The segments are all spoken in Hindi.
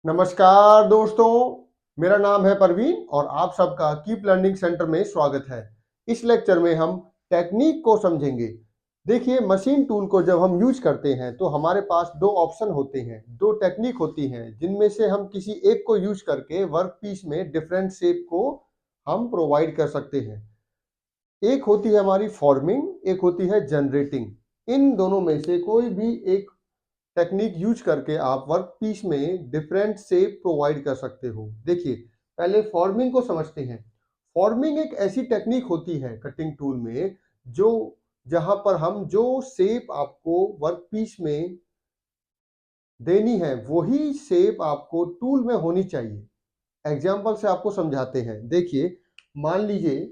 नमस्कार दोस्तों, मेरा नाम है परवीन और आप सबका कीप लर्निंग सेंटर में स्वागत है। इस लेक्चर में हम टेक्निक को समझेंगे। देखिए, मशीन टूल को जब हम यूज करते हैं तो हमारे पास दो ऑप्शन होते हैं, दो टेक्निक होती हैं, जिनमें से हम किसी एक को यूज करके वर्क पीस में डिफरेंट शेप को हम प्रोवाइड कर सकते हैं। एक होती है हमारी फॉर्मिंग, एक होती है जनरेटिंग। इन दोनों में से कोई भी एक टेक्निक यूज करके आप वर्क पीस में डिफरेंट शेप प्रोवाइड कर सकते हो। देखिए, पहले फॉर्मिंग को समझते हैं। फॉर्मिंग एक ऐसी टेक्निक होती है कटिंग टूल में जो जहां पर हम जो शेप आपको वर्क पीस में देनी है वही शेप आपको टूल में होनी चाहिए। एग्जाम्पल से आपको समझाते हैं। देखिए, मान लीजिए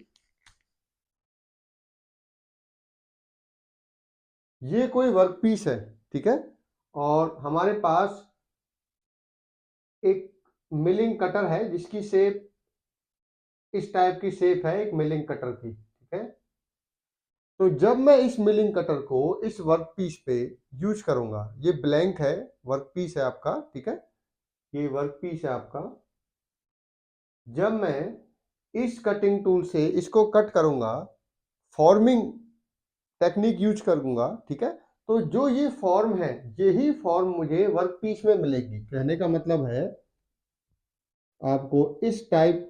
ये कोई वर्क पीस है, ठीक है, और हमारे पास एक मिलिंग कटर है जिसकी शेप इस टाइप की शेप है, एक मिलिंग कटर की, ठीक है। तो जब मैं इस मिलिंग कटर को इस वर्क पीस पे यूज करूंगा, ये ब्लैंक है, वर्क पीस है आपका, ठीक है, ये वर्क पीस है आपका। जब मैं इस कटिंग टूल से इसको कट करूंगा, फॉर्मिंग टेक्निक यूज करूंगा, ठीक है, तो जो ये फॉर्म है यही फॉर्म मुझे वर्क पीस में मिलेगी। कहने का मतलब है आपको इस टाइप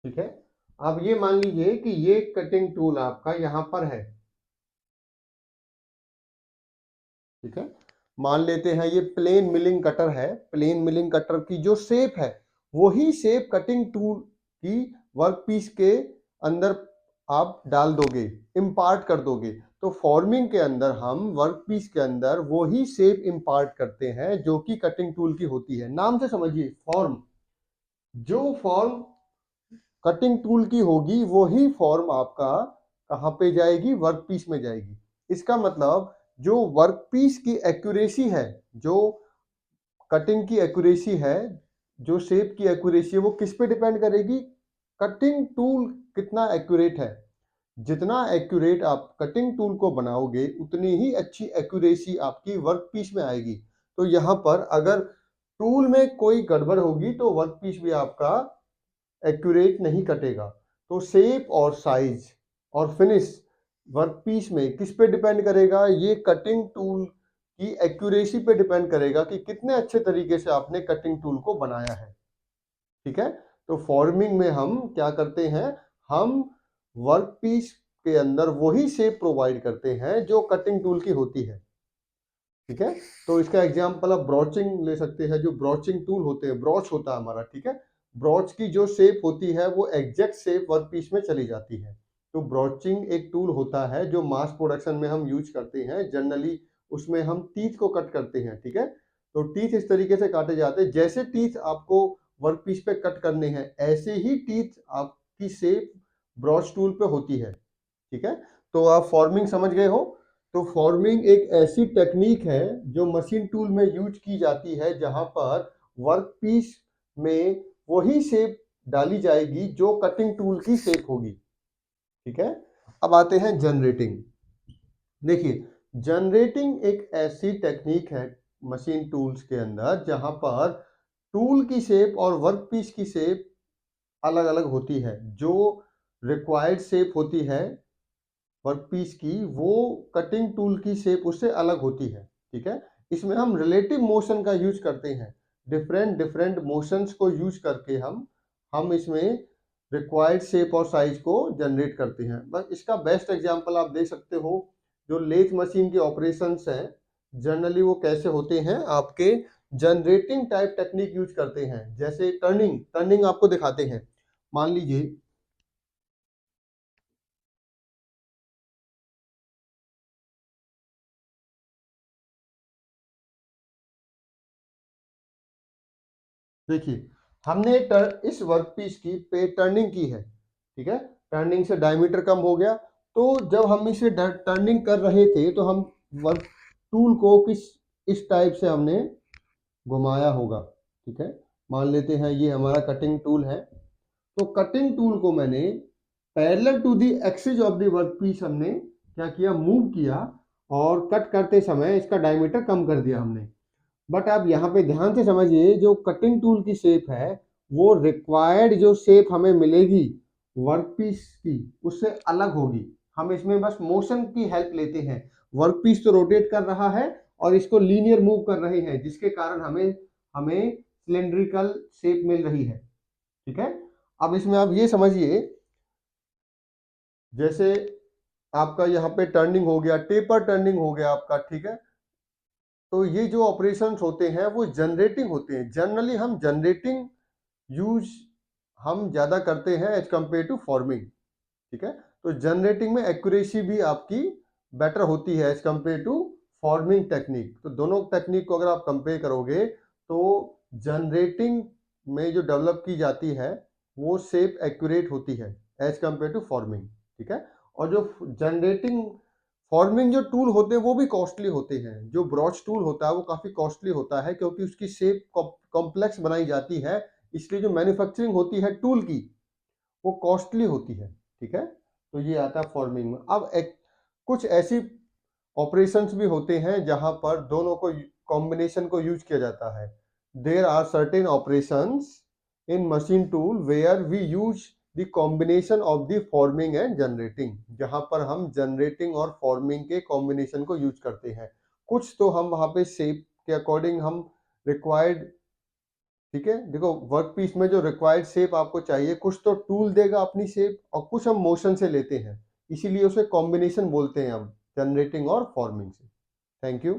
ठीक है। अब ये मान लीजिए कि ये कटिंग टूल आपका यहां पर है, ठीक है। मान लेते हैं ये प्लेन मिलिंग कटर है। प्लेन मिलिंग कटर की जो शेप है वही शेप कटिंग टूल की वर्क पीस के अंदर आप डाल दोगे, इम्पार्ट कर दोगे। तो फॉर्मिंग के अंदर हम वर्क पीस के अंदर वही शेप इम्पार्ट करते हैं जो कि कटिंग टूल की होती है। नाम से समझिए, फॉर्म, जो फॉर्म कटिंग टूल की होगी वही फॉर्म आपका कहां पे जाएगी, वर्क पीस में जाएगी। इसका मतलब जो वर्क पीस की एक्यूरेसी है, जो कटिंग की एक्यूरेसी है, जो शेप की एक्यूरेसी है, वो किस पे डिपेंड करेगी? कटिंग टूल कितना एक्यूरेट है। जितना एक्यूरेट आप कटिंग टूल को बनाओगे उतनी ही अच्छी एक्यूरेसी आपकी वर्क पीस में आएगी। तो यहाँ पर अगर टूल में कोई गड़बड़ होगी तो वर्क पीस भी आपका एक्यूरेट नहीं कटेगा। तो शेप और साइज और फिनिश वर्क पीस में किस पे डिपेंड करेगा? ये कटिंग टूल की एक्यूरेसी पे डिपेंड करेगा कि कितने अच्छे तरीके से आपने कटिंग टूल को बनाया है, ठीक है। तो फॉर्मिंग में हम क्या करते हैं? हम वर्क पीस के अंदर वही शेप प्रोवाइड करते हैं जो कटिंग टूल की होती है, ठीक है। तो इसका एग्जांपल आप ब्रॉचिंग ले सकते हैं। जो ब्रॉचिंग टूल होते हैं, ब्रॉच होता है हमारा, ठीक है, ब्रॉच की जो शेप होती है वो एग्जैक्ट शेप वर्क पीस में चली जाती है। तो ब्रॉचिंग एक टूल होता है जो मास प्रोडक्शन में हम यूज करते हैं। जनरली उसमें हम टीथ को कट करते हैं, ठीक है। तो टीथ इस तरीके से काटे जाते हैं, जैसे टीथ आपको वर्क पीस पे कट करने हैं ऐसे ही टीथ आपकी शेप ब्रॉच टूल पे होती है, ठीक है। तो आप फॉर्मिंग समझ गए हो। तो फॉर्मिंग एक ऐसी टेक्निक है जो मशीन टूल में यूज की जाती है जहां पर वर्क पीस में वही शेप डाली जाएगी जो कटिंग टूल की शेप होगी, ठीक है। अब आते हैं जनरेटिंग। देखिए, जनरेटिंग एक ऐसी टेक्निक है मशीन टूल्स के अंदर जहां पर टूल की शेप और वर्क पीस की शेप अलग अलग होती है। जो रिक्वायर्ड शेप होती है वर्क पीस की, वो कटिंग टूल की शेप उससे अलग होती है, ठीक है। इसमें हम रिलेटिव मोशन का यूज करते हैं। डिफरेंट डिफरेंट मोशंस को यूज करके हम इसमें रिक्वायर्ड शेप और साइज को जनरेट करते हैं। बस इसका बेस्ट एग्जांपल आप दे सकते हो, जो लेथ मशीन के ऑपरेशंस हैं जनरली वो कैसे होते हैं, आपके जनरेटिंग टाइप टेक्निक यूज करते हैं। जैसे टर्निंग, टर्निंग आपको दिखाते हैं। मान लीजिए देखिए, हमने इस वर्क पीस की पे टर्निंग की है, ठीक है। टर्निंग से डायमीटर कम हो गया। तो जब हम इसे टर्निंग कर रहे थे तो हम वर्क टूल को इस टाइप से हमने घुमाया होगा, ठीक है। मान लेते हैं ये हमारा कटिंग टूल है, तो कटिंग टूल को मैंने parallel to the axis of the work piece हमने क्या किया, मूव किया, और कट करते समय इसका डायमीटर कम कर दिया हमने। बट आप यहाँ पे ध्यान से समझिए, जो कटिंग टूल की शेप है वो रिक्वायर्ड जो शेप हमें मिलेगी वर्क पीस की उससे अलग होगी। हम इसमें बस मोशन की हेल्प लेते हैं। वर्क पीस तो रोटेट कर रहा है और इसको लीनियर मूव कर रहे हैं, जिसके कारण हमें हमें सिलेंड्रिकल शेप मिल रही है, ठीक है। अब इसमें आप ये समझिए, जैसे आपका यहाँ पे टर्निंग हो गया, टेपर टर्निंग हो गया आपका, ठीक है। तो ये जो ऑपरेशंस होते हैं वो जनरेटिंग होते हैं। जनरली हम जनरेटिंग यूज हम ज्यादा करते हैं एज कंपेयर टू फॉर्मिंग, ठीक है। तो जनरेटिंग में एक्यूरेसी भी आपकी बेटर होती है as compare to forming technique. तो दोनों टेक्निक को अगर आप कंपेयर करोगे तो जनरेटिंग में जो डेवलप की जाती है वो शेप एक्यूरेट होती है एज कंपेयर टू फॉर्मिंग, ठीक है। और जो जनरेटिंग फॉर्मिंग जो टूल होते हैं वो भी कॉस्टली होते हैं। जो ब्रॉच टूल होता है वो काफी कॉस्टली होता है, क्योंकि उसकी शेप कॉम्प्लेक्स बनाई जाती है, इसलिए जो मैन्युफैक्चरिंग होती है टूल की वो कॉस्टली होती है, ठीक है। तो ये आता है फॉर्मिंग में। अब कुछ ऐसी ऑपरेशंस भी होते हैं जहां पर दोनों को कॉम्बिनेशन को यूज किया जाता है। There are certain operations in machine tool where we use the combination of the forming and generating, जहां पर हम जनरेटिंग और फॉर्मिंग के कॉम्बिनेशन को यूज करते हैं। कुछ तो हम वहां पे शेप के अकॉर्डिंग हम रिक्वायर्ड, ठीक है। देखो वर्क पीस में जो रिक्वायर्ड शेप आपको चाहिए, कुछ तो टूल देगा अपनी शेप और कुछ हम मोशन से लेते हैं, इसीलिए उसे कॉम्बिनेशन बोलते हैं हम जनरेटिंग और फॉर्मिंग से। Thank you.